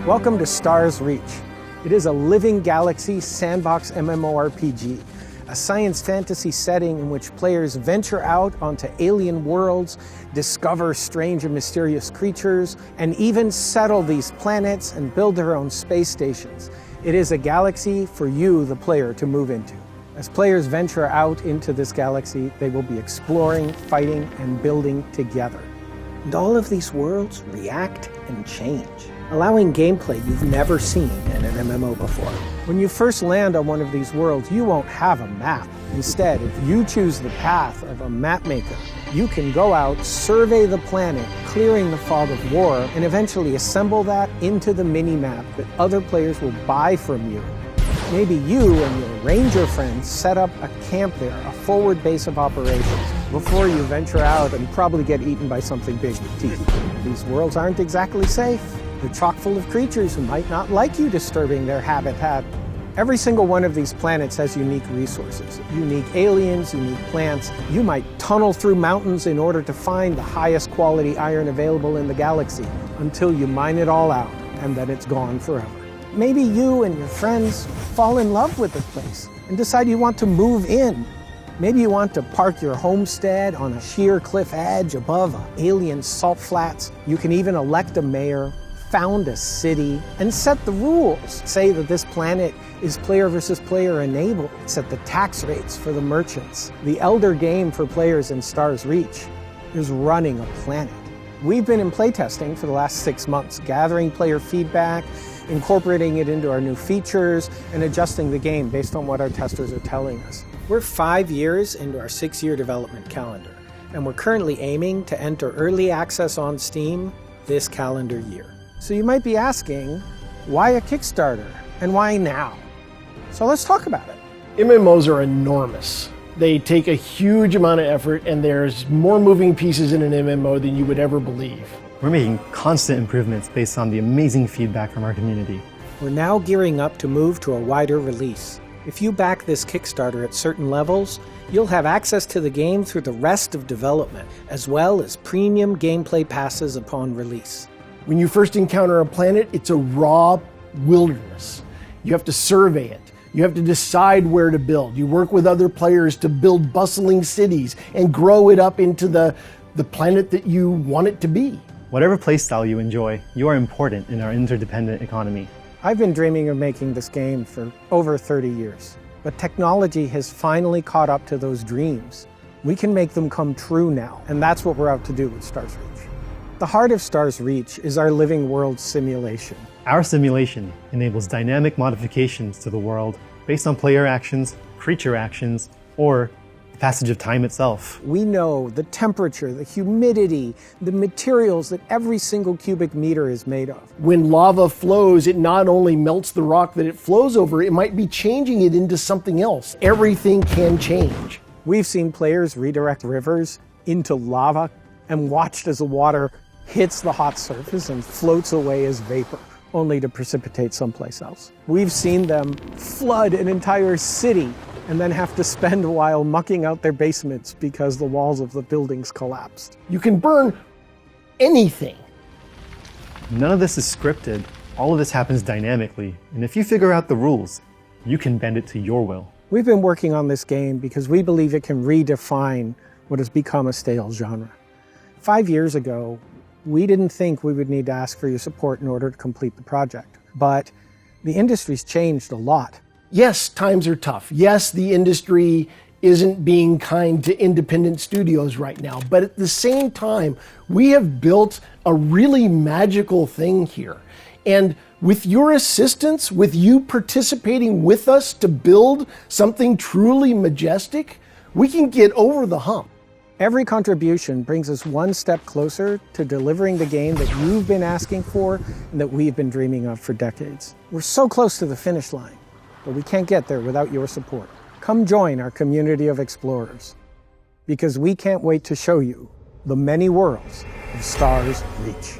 Welcome to Stars Reach. It is a living galaxy sandbox MMORPG, a science fantasy setting in which players venture out onto alien worlds, discover strange and mysterious creatures, and even settle these planets and build their own space stations. It is a galaxy for you, the player, to move into. As players venture out into this galaxy, they will be exploring, fighting, and building together. And all of these worlds react and change, allowing gameplay you've never seen in an MMO before. When you first land on one of these worlds, you won't have a map. Instead, if you choose the path of a map maker, you can go out, survey the planet, clearing the fog of war, and eventually assemble that into the mini-map that other players will buy from you. Maybe you and your ranger friends set up a camp there, a forward base of operations, before you venture out and probably get eaten by something big with teeth. These worlds aren't exactly safe. They're chock full of creatures who might not like you disturbing their habitat. Every single one of these planets has unique resources, unique aliens, unique plants. You might tunnel through mountains in order to find the highest quality iron available in the galaxy until you mine it all out, and then it's gone forever. Maybe you and your friends fall in love with the place and decide you want to move in. Maybe you want to park your homestead on a sheer cliff edge above alien salt flats. You can even elect a mayor, found a city, and set the rules. Say that this planet is player versus player enabled. Set the tax rates for the merchants. The elder game for players in Stars Reach is running a planet. We've been in playtesting for the last 6 months, gathering player feedback, incorporating it into our new features, and adjusting the game based on what our testers are telling us. We're 5 years into our 6-year development calendar, and we're currently aiming to enter early access on Steam this calendar year. So you might be asking, why a Kickstarter, and why now? So let's talk about it. MMOs are enormous. They take a huge amount of effort, and there's more moving pieces in an MMO than you would ever believe. We're making constant improvements based on the amazing feedback from our community. We're now gearing up to move to a wider release. If you back this Kickstarter at certain levels, you'll have access to the game through the rest of development, as well as premium gameplay passes upon release. When you first encounter a planet, it's a raw wilderness. You have to survey it. You have to decide where to build. You work with other players to build bustling cities and grow it up into the planet that you want it to be. Whatever playstyle you enjoy, you are important in our interdependent economy. I've been dreaming of making this game for over 30 years, but technology has finally caught up to those dreams. We can make them come true now, and that's what we're out to do with Stars Reach. The heart of Stars Reach is our living world simulation. Our simulation enables dynamic modifications to the world based on player actions, creature actions, or the passage of time itself. We know the temperature, the humidity, the materials that every single cubic meter is made of. When lava flows, it not only melts the rock that it flows over, it might be changing it into something else. Everything can change. We've seen players redirect rivers into lava and watched as the water hits the hot surface and floats away as vapor, only to precipitate someplace else. We've seen them flood an entire city and then have to spend a while mucking out their basements because the walls of the buildings collapsed. You can burn anything. None of this is scripted. All of this happens dynamically, and if you figure out the rules, you can bend it to your will. We've been working on this game because we believe it can redefine what has become a stale genre. 5 years ago, we didn't think we would need to ask for your support in order to complete the project, but the industry's changed a lot. Yes, times are tough. Yes, the industry isn't being kind to independent studios right now, but at the same time, we have built a really magical thing here. And with your assistance, with you participating with us to build something truly majestic, we can get over the hump. Every contribution brings us one step closer to delivering the game that you've been asking for and that we've been dreaming of for decades. We're so close to the finish line, but we can't get there without your support. Come join our community of explorers, because we can't wait to show you the many worlds of Stars Reach.